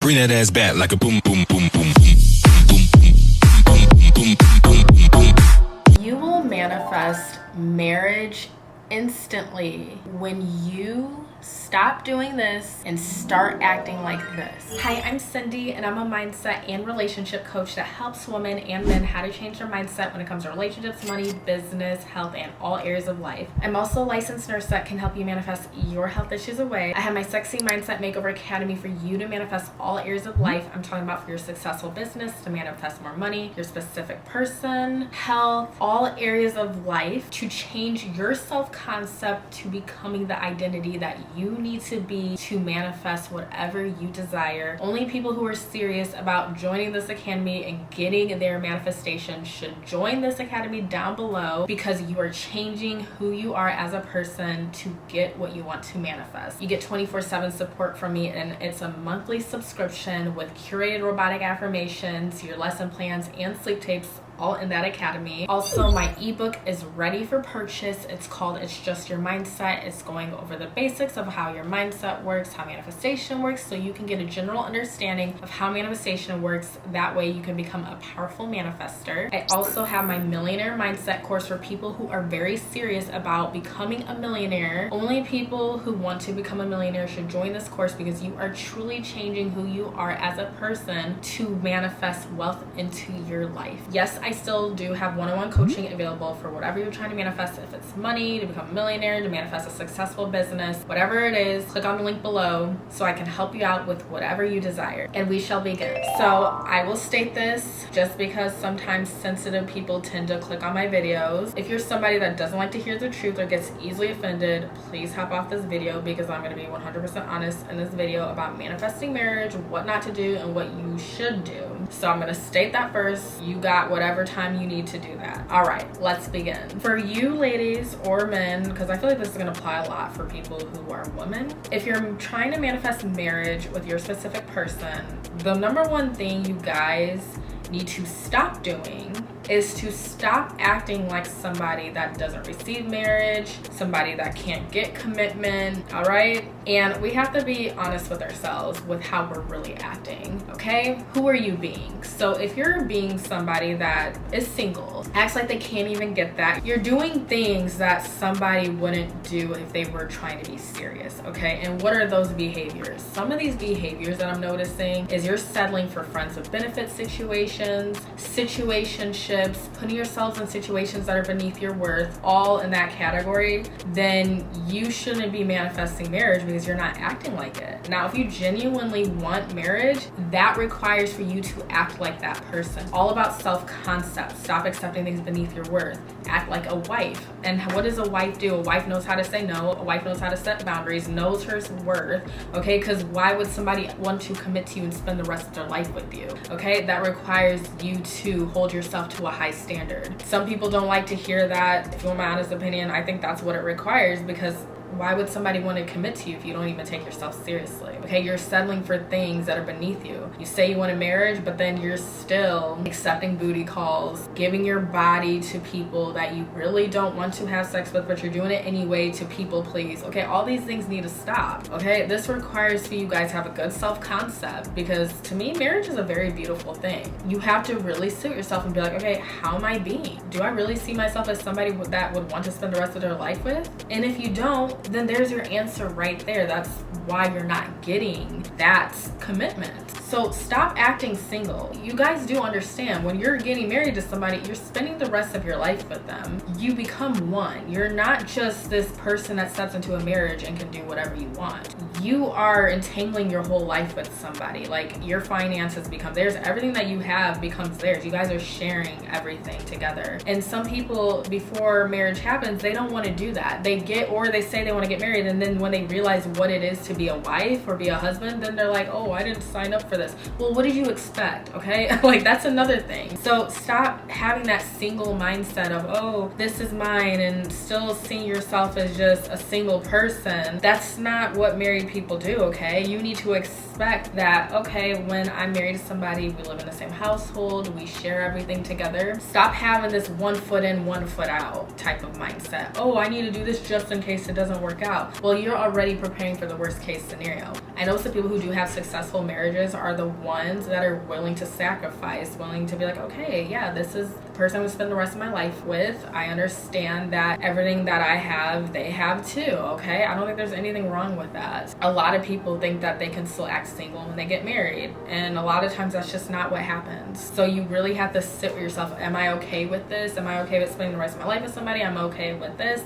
Bring that ass back like a boom, boom, boom, boom, boom. You will manifest marriage instantly when you stop doing this and start acting like this. Hi, I'm Cindy, and I'm a mindset and relationship coach that helps women and men how to change their mindset when it comes to relationships, money, business, health, and all areas of life. I'm also a licensed nurse that can help you manifest your health issues away. I have my Sexy Mindset Makeover Academy for you to manifest all areas of life. I'm talking about for your successful business, to manifest more money, your specific person, health, all areas of life, to change your self-concept to becoming the identity that you need to be to manifest whatever you desire. Only people who are serious about joining this academy and getting their manifestation should join this academy down below, because you are changing who you are as a person to get what you want to manifest. You get 24/7 support from me, and it's a monthly subscription with curated robotic affirmations, your lesson plans, and sleep tapes, all in that academy. Also, my ebook is ready for purchase. It's called It's Just Your Mindset. It's going over the basics of how your mindset works, how manifestation works, so you can get a general understanding of how manifestation works. That way you can become a powerful manifester. I also have my Millionaire Mindset course for people who are very serious about becoming a millionaire. Only people who want to become a millionaire should join this course, because you are truly changing who you are as a person to manifest wealth into your life. Yes, I still do have one-on-one coaching available for whatever you're trying to manifest. If it's money, to become a millionaire, to manifest a successful business, whatever it is, click on the link below so I can help you out with whatever you desire, and we shall begin. So I will state this just because sometimes sensitive people tend to click on my videos. If you're somebody that doesn't like to hear the truth or gets easily offended, please hop off this video, because I'm going to be 100% honest in this video about manifesting marriage, what not to do, and what you should do. So I'm going to state that first. You got whatever time you need to do that. All right, let's begin. For you ladies or men, because I feel like this is going to apply a lot for people who are women, if you're trying to manifest marriage with your specific person, the number one thing you guys need to stop doing is to stop acting like somebody that doesn't receive marriage, somebody that can't get commitment, all right? And we have to be honest with ourselves with how we're really acting, okay? Who are you being? So if you're being somebody that is single, acts like they can't even get that, you're doing things that somebody wouldn't do if they were trying to be serious, okay? And what are those behaviors? Some of these behaviors that I'm noticing is you're settling for friends with benefit situations, situationships, putting yourselves in situations that are beneath your worth, all in that category. Then you shouldn't be manifesting marriage, because you're not acting like it. Now, if you genuinely want marriage, that requires for you to act like that person. All about self-concept. Stop accepting things beneath your worth. Act like a wife. And what does a wife do? A wife knows how to say no. A wife knows how to set boundaries, knows her worth, okay? Because why would somebody want to commit to you and spend the rest of their life with you, okay? That requires you to hold yourself to a high standard. Some people don't like to hear that. If you want my honest opinion, I think that's what it requires, because why would somebody want to commit to you if you don't even take yourself seriously? Okay, you're settling for things that are beneath you. You say you want a marriage, but then you're still accepting booty calls, giving your body to people that you really don't want to have sex with, but you're doing it anyway to people please. Okay, all these things need to stop. Okay, this requires for you guys to have a good self-concept, because to me, marriage is a very beautiful thing. You have to really sit yourself and be like, okay, how am I being? Do I really see myself as somebody that would want to spend the rest of their life with? And if you don't, then there's your answer right there. That's why you're not getting that commitment. So stop acting single. You guys do understand, when you're getting married to somebody, you're spending the rest of your life with them. You become one. You're not just this person that steps into a marriage and can do whatever you want. You are entangling your whole life with somebody. Like, your finances become theirs. Everything that you have becomes theirs. You guys are sharing everything together. And some people, before marriage happens, they don't want to do that. They say they want to get married, and then when they realize what it is to be a wife or be a husband, then they're like, oh, I didn't sign up for this. Well, what did you expect? Okay, like, that's another thing. So stop having that single mindset of, oh, this is mine, and still seeing yourself as just a single person. That's not what married people do, okay? You need to expect that, okay, when I'm married to somebody, we live in the same household, we share everything together. Stop having this 1 foot in, 1 foot out type of mindset. Oh, I need to do this just in case it doesn't work out. Well, you're already preparing for the worst case scenario. I know some people who do have successful marriages are the ones that are willing to sacrifice, willing to be like, okay, yeah, this is the person I'm gonna spend the rest of my life with. I understand that everything that I have, they have too, okay? I don't think there's anything wrong with that. A lot of people think that they can still act single when they get married, and a lot of times that's just not what happens. So you really have to sit with yourself. Am I okay with this? Am I okay with spending the rest of my life with somebody? I'm okay with this,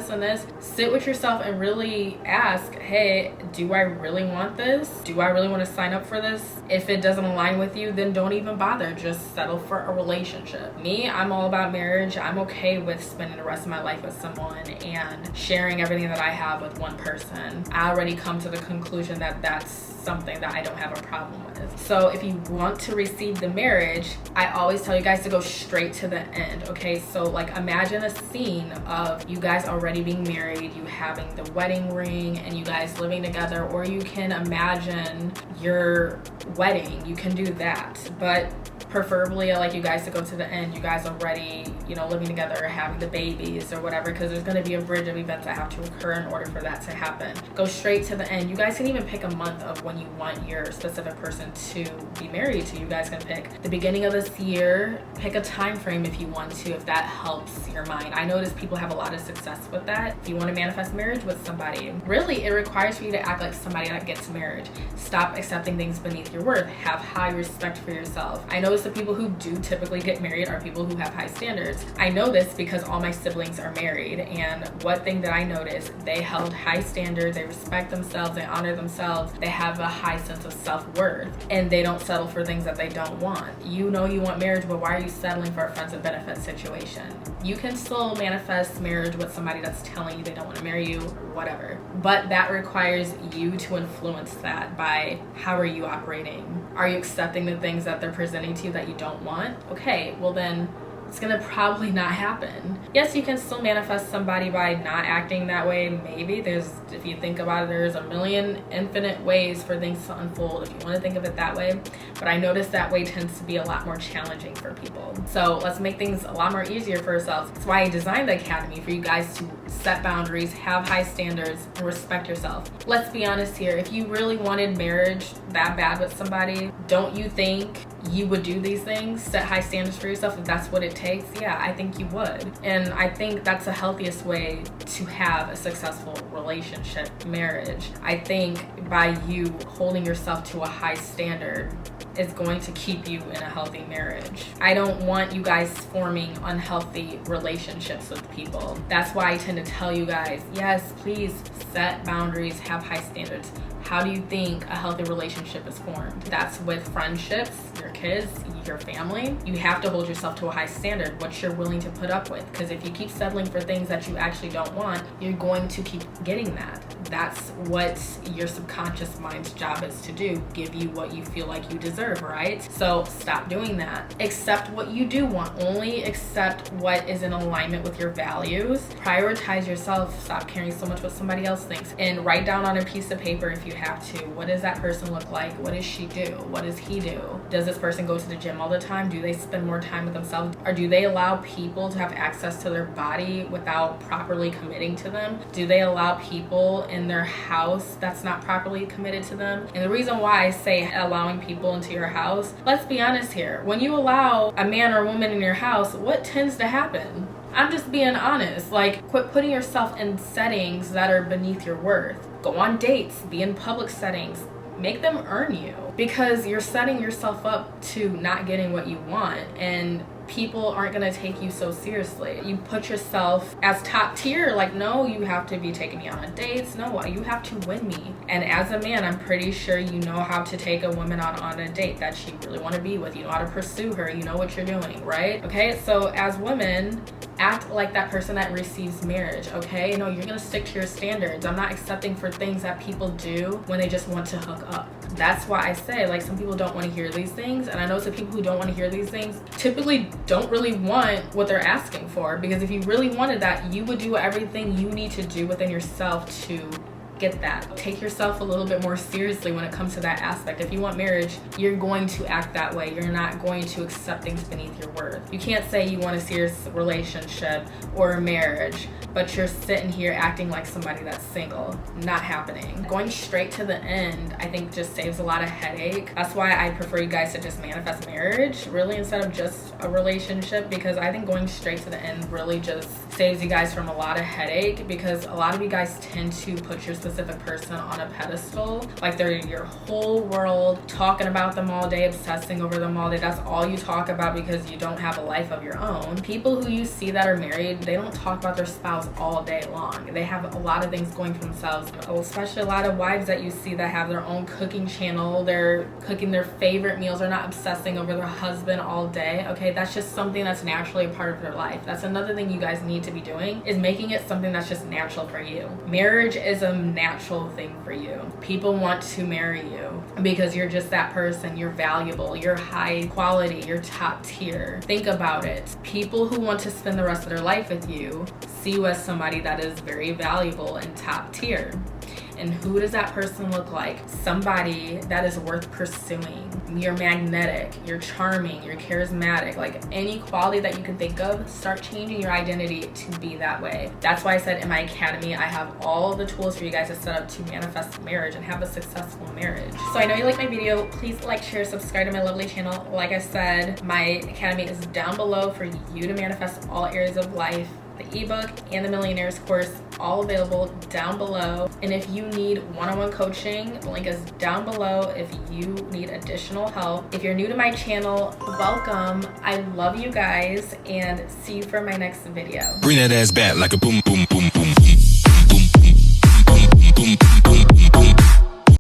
and this. Sit with yourself and really ask, hey, do I really want this? Do I really want to sign up for this? If it doesn't align with you, then don't even bother. Just settle for a relationship. Me, I'm all about marriage. I'm okay with spending the rest of my life with someone and sharing everything that I have with one person. I already come to the conclusion that that's something that I don't have a problem with. So if you want to receive the marriage, I always tell you guys to go straight to the end, okay? So like imagine a scene of you guys already being married, you having the wedding ring, and you guys living together, or you can imagine your wedding. You can do that, but preferably I like you guys to go to the end. You guys already, living together or having the babies or whatever, because there's going to be a bridge of events that have to occur in order for that to happen. Go straight to the end. You guys can even pick a month of when you want your specific person to be married to. You guys can pick the beginning of this year, pick a time frame if you want to, if that helps your mind. I notice people have a lot of success with that. If you want to manifest marriage with somebody, really it requires for you to act like somebody that gets marriage. Stop accepting things beneath your worth. Have high respect for yourself. I notice the people who do typically get married are people who have high standards. I know this because all my siblings are married, and one thing that I noticed, they held high standards, they respect themselves, they honor themselves, they have a high sense of self-worth, and they don't settle for things that they don't want. You know you want marriage, but why are you settling for a friends with benefits situation? You can still manifest marriage with somebody that's telling you they don't want to marry you, whatever. But that requires you to influence that by how are you operating? Are you accepting the things that they're presenting to you that you don't want? Okay, well then it's gonna probably not happen. Yes, you can still manifest somebody by not acting that way. Maybe if you think about it, there's a million infinite ways for things to unfold if you want to think of it that way. But I notice that way tends to be a lot more challenging for people. So let's make things a lot more easier for ourselves. That's why I designed the Academy, for you guys to set boundaries, have high standards, and respect yourself. Let's be honest here. If you really wanted marriage that bad with somebody, don't you think you would do these things, set high standards for yourself if that's what it takes? Yeah, I think you would. And I think that's the healthiest way to have a successful relationship, marriage. I think by you holding yourself to a high standard is going to keep you in a healthy marriage. I don't want you guys forming unhealthy relationships with people. That's why I tend to tell you guys, yes, please set boundaries, have high standards. How do you think a healthy relationship is formed? That's with friendships, your kids, your family. You have to hold yourself to a high standard, what you're willing to put up with. Because if you keep settling for things that you actually don't want, you're going to keep getting that. That's what your subconscious mind's job is to do, give you what you feel like you deserve, right? So stop doing that. Accept what you do want. Only accept what is in alignment with your values. Prioritize yourself. Stop caring so much what somebody else thinks. And write down on a piece of paper if you have to, what does that person look like? What does she do? What does he do? Does this person go to the gym all the time? Do they spend more time with themselves? Or do they allow people to have access to their body without properly committing to them? Do they allow people in their house that's not properly committed to them? And the reason why I say allowing people into your house, let's be honest here. When you allow a man or woman in your house, what tends to happen? I'm just being honest. Like, quit putting yourself in settings that are beneath your worth. Go on dates, be in public settings, make them earn you, because you're setting yourself up to not getting what you want, and people aren't going to take you so seriously. You put yourself as top tier, like, no, you have to be taking me on dates. No, you have to win me. And as a man, I'm pretty sure you know how to take a woman on a date that you really want to be with. You know how to pursue her. You know what you're doing, right? Okay, so as women, act like that person that receives marriage, okay? No, you're gonna stick to your standards. I'm not accepting for things that people do when they just want to hook up. That's why I say, like, some people don't want to hear these things, and I know some people who don't want to hear these things typically don't really want what they're asking for, because if you really wanted that, you would do everything you need to do within yourself to get that. Take yourself a little bit more seriously when it comes to that aspect. If you want marriage, you're going to act that way. You're not going to accept things beneath your worth. You can't say you want a serious relationship or a marriage, but you're sitting here acting like somebody that's single. Not happening. Going straight to the end, I think, just saves a lot of headache. That's why I prefer you guys to just manifest marriage, really, instead of just a relationship, because I think going straight to the end really just saves you guys from a lot of headache, because a lot of you guys tend to put your specific person on a pedestal, like they're your whole world, talking about them all day, obsessing over them all day. That's all you talk about because you don't have a life of your own. People who you see that are married, they don't talk about their spouse all day long. They have a lot of things going for themselves, especially a lot of wives that you see that have their own cooking channel. They're cooking their favorite meals. They're not obsessing over their husband all day. Okay, that's just something that's naturally a part of their life. That's another thing you guys need to be doing, is making it something that's just natural for you. Marriage is a natural thing for you. People want to marry you because you're just that person. You're valuable. You're high quality. You're top tier. Think about it. People who want to spend the rest of their life with you see you as somebody that is very valuable and top tier. And who does that person look like? Somebody that is worth pursuing. You're magnetic, you're charming, you're charismatic. Like any quality that you can think of, start changing your identity to be that way. That's why I said in my academy, I have all the tools for you guys to set up to manifest marriage and have a successful marriage. So I know you like my video. Please like, share, subscribe to my lovely channel. Like I said, my academy is down below for you to manifest all areas of life. The ebook and the Millionaires course, all available down below. And if you need one-on-one coaching, the link is down below if you need additional help. If you're new to my channel, welcome. I love you guys, and see you for my next video. Bring that ass back like a boom, boom.